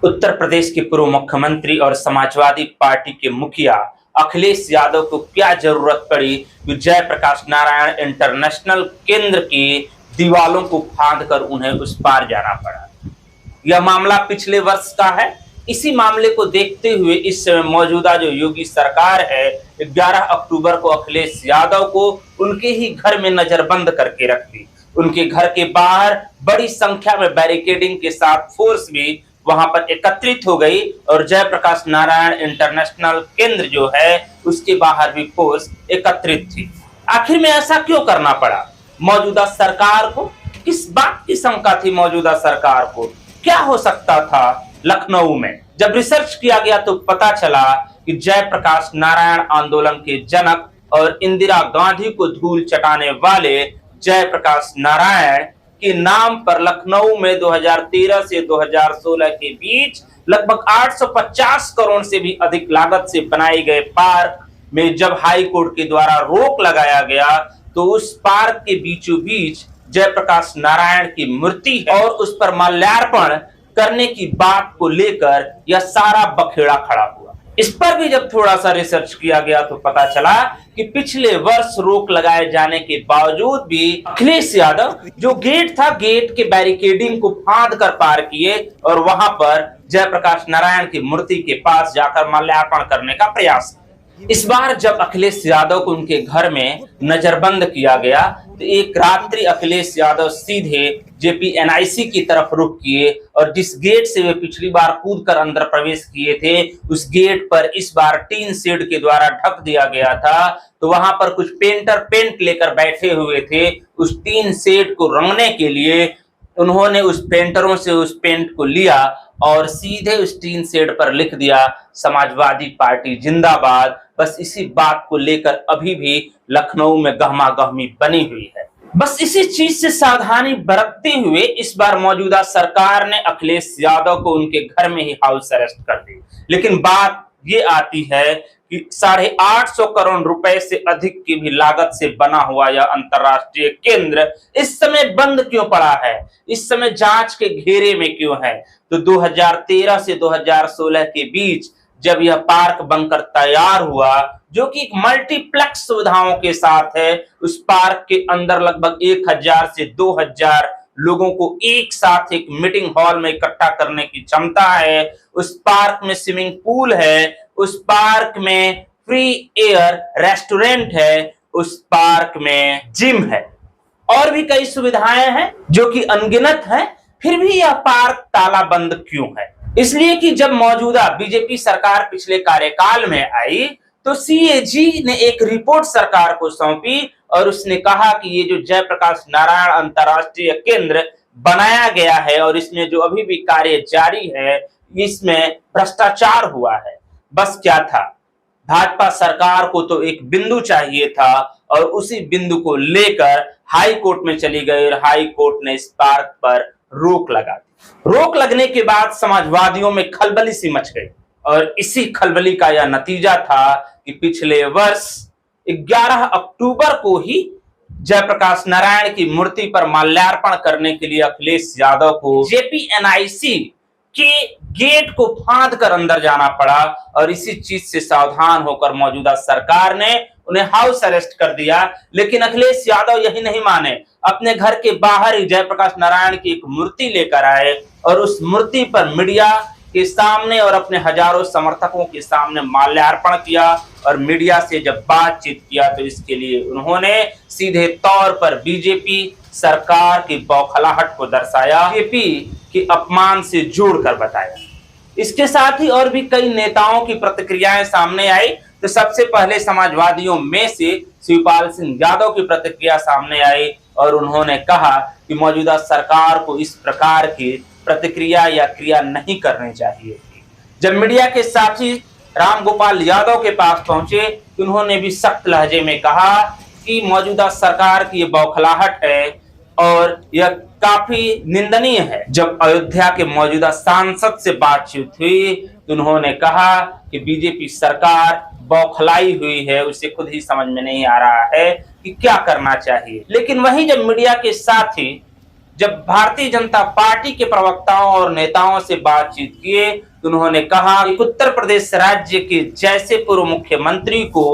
उत्तर प्रदेश के पूर्व मुख्यमंत्री और समाजवादी पार्टी के मुखिया अखिलेश यादव को क्या जरूरत पड़ी कि जयप्रकाश नारायण इंटरनेशनल केंद्र की दीवालों को फांद कर उन्हें उस पार जाना पड़ा। यह मामला पिछले वर्ष का है। इसी मामले को देखते हुए इस समय मौजूदा जो योगी सरकार है 11 अक्टूबर को अखिलेश यादव को उनके ही घर में नजरबंद करके रख दी। उनके घर के बाहर बड़ी संख्या में बैरिकेडिंग के साथ फोर्स भी वहां पर एकत्रित हो गई और जयप्रकाश नारायण इंटरनेशनल केंद्र जो है उसके बाहर भी फोर्स एकत्रित थी। आखिर में ऐसा क्यों करना पड़ा मौजूदा सरकार को? किस बात की शंका थी मौजूदा सरकार को? क्या हो सकता था लखनऊ में? जब रिसर्च किया गया तो पता चला कि जयप्रकाश नारायण आंदोलन के जनक और इंदिरा गांधी को धूल चटाने वाले जयप्रकाश नारायण के नाम पर लखनऊ में 2013 से 2016 के बीच लगभग 850 करोड़ से भी अधिक लागत से बनाए गए पार्क में जब हाई कोर्ट के द्वारा रोक लगाया गया तो उस पार्क के बीचों बीच जयप्रकाश नारायण की मूर्ति है और उस पर माल्यार्पण करने की बात को लेकर यह सारा बखेड़ा खड़ा हुआ। इस पर भी जब थोड़ा सा रिसर्च किया गया तो पता चला कि पिछले वर्ष रोक लगाए जाने के बावजूद भी अखिलेश यादव जो गेट था, गेट के बैरिकेडिंग को फांद कर पार किए और वहां पर जयप्रकाश नारायण की मूर्ति के पास जाकर माल्यार्पण करने का प्रयास। इस बार जब अखिलेश यादव को उनके घर में नजरबंद किया गया तो एक रात्रि अखिलेश यादव सीधे जेपीएनआईसी की तरफ रुख किए और जिस गेट से वे पिछली बार कूद कर अंदर प्रवेश किए थे उस गेट पर इस बार टीन शेड के द्वारा ढक दिया गया था। तो वहां पर कुछ पेंटर पेंट लेकर बैठे हुए थे। उस टीन शेड को रंगने के लिए उन्होंने उस पेंटरों से उस पेंट को लिया और सीधे उस टीन शेड पर लिख दिया समाजवादी पार्टी जिंदाबाद। बस इसी बात को लेकर अभी भी लखनऊ में गहमा गहमी बनी हुई है। बस इसी चीज से सावधानी बरतते हुए इस बार मौजूदा सरकार ने अखिलेश यादव को उनके घर में ही हाउस अरेस्ट कर दी। लेकिन बात ये आती है कि 850 करोड़ रुपए से अधिक की भी लागत से बना हुआ यह अंतरराष्ट्रीय केंद्र इस समय बंद क्यों पड़ा है? इस समय जांच के घेरे में क्यों है? तो 2013 से 2016 के बीच जब यह पार्क बनकर तैयार हुआ जो कि एक मल्टीप्लेक्स सुविधाओं के साथ है, उस पार्क के अंदर लगभग 1000 से 2000 लोगों को एक साथ एक मीटिंग हॉल में इकट्ठा करने की क्षमता है। उस पार्क में स्विमिंग पूल है, उस पार्क में फ्री एयर रेस्टोरेंट है, उस पार्क में जिम है और भी कई सुविधाएं हैं जो कि अनगिनत हैं। फिर भी यह पार्क ताला बंद क्यों है? इसलिए कि जब मौजूदा बीजेपी सरकार पिछले कार्यकाल में आई तो सीएजी ने एक रिपोर्ट सरकार को सौंपी और उसने कहा कि ये जो जयप्रकाश नारायण अंतरराष्ट्रीय केंद्र बनाया गया है और इसमें जो अभी भी कार्य जारी है इसमें भ्रष्टाचार हुआ है। बस क्या था, भाजपा सरकार को तो एक बिंदु चाहिए था और उसी बिंदु को लेकर हाई कोर्ट में चली गई और हाई कोर्ट ने इस पार्क पर रोक लगा दी। रोक लगने के बाद समाजवादियों में खलबली सी मच गई और इसी खलबली का यह नतीजा था कि पिछले वर्ष 11 अक्टूबर को ही जयप्रकाश नारायण की मूर्ति पर माल्यार्पण करने के लिए अखिलेश यादव को जेपीएनआईसी के गेट को फांद कर अंदर जाना पड़ा और इसी चीज से सावधान होकर मौजूदा सरकार ने उन्हें हाउस अरेस्ट कर दिया। लेकिन अखिलेश यादव यही नहीं माने, अपने घर के बाहर ही जयप्रकाश नारायण की एक मूर्ति लेकर आए और उस मूर्ति पर मीडिया के सामने और अपने हजारों समर्थकों के सामने माल्यार्पण किया और मीडिया से जब बातचीत किया तो इसके लिए उन्होंने सीधे तौर पर बीजेपी सरकार की बौखलाहट को दर्शाया, बीजेपी के अपमान से जोड़कर बताया। इसके साथ ही और भी कई नेताओं की प्रतिक्रियाएं सामने आई। तो सबसे पहले समाजवादियों में से शिवपाल सिंह यादव की प्रतिक्रिया सामने आई और उन्होंने कहा कि मौजूदा सरकार को इस प्रकार की प्रतिक्रिया या क्रिया नहीं करनी चाहिए थी। जब मीडिया के साथी रामगोपाल यादव के पास पहुंचे तो उन्होंने भी सख्त लहजे में कहा कि मौजूदा सरकार की ये बौखलाहट है और यह काफी निंदनीय है। जब अयोध्या के मौजूदा सांसद से बातचीत हुई तो उन्होंने कहा कि बीजेपी सरकार बौखलाई हुई है, उसे खुद ही समझ में नहीं आ रहा है कि क्या करना चाहिए। लेकिन वहीं जब मीडिया के साथी जब भारतीय जनता पार्टी के प्रवक्ताओं और नेताओं से बातचीत किए तो उन्होंने कहा कि उत्तर प्रदेश राज्य के जैसे पूर्व मुख्यमंत्री को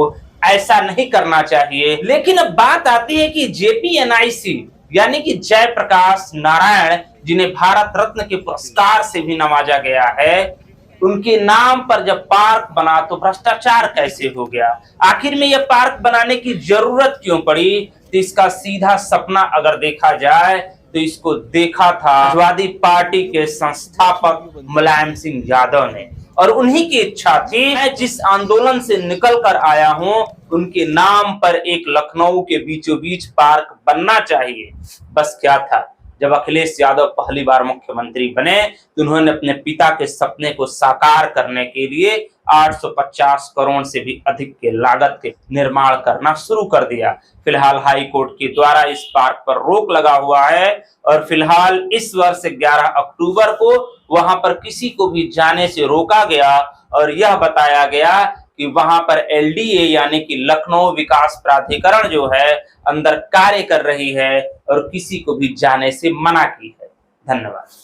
ऐसा नहीं करना चाहिए। लेकिन अब बात आती है कि जेपीएनआईसी यानी कि जयप्रकाश नारायण, जिन्हें भारत रत्न के पुरस्कार से भी नवाजा गया है, उनके नाम पर जब पार्क बना तो भ्रष्टाचार कैसे हो गया? आखिर में यह पार्क बनाने की जरूरत क्यों पड़ी? तो इसका सीधा सपना अगर देखा जाए तो इसको देखा था समाजवादी पार्टी के संस्थापक मुलायम सिंह यादव ने, और उन्हीं की इच्छा थी मैं जिस आंदोलन से निकल कर आया हूं उनके नाम पर एक लखनऊ के बीचों बीच पार्क बनना चाहिए। बस क्या था, जब अखिलेश यादव पहली बार मुख्यमंत्री बने तो उन्होंने अपने पिता के सपने को साकार करने के लिए 850 करोड़ से भी अधिक के लागत के निर्माण करना शुरू कर दिया। फिलहाल हाई कोर्ट के द्वारा इस पार्क पर रोक लगा हुआ है और फिलहाल इस वर्ष 11 अक्टूबर को वहां पर किसी को भी जाने से रोका गया और यह बताया गया कि वहां पर एलडीए यानी कि लखनऊ विकास प्राधिकरण जो है अंदर कार्य कर रही है और किसी को भी जाने से मना की है। धन्यवाद।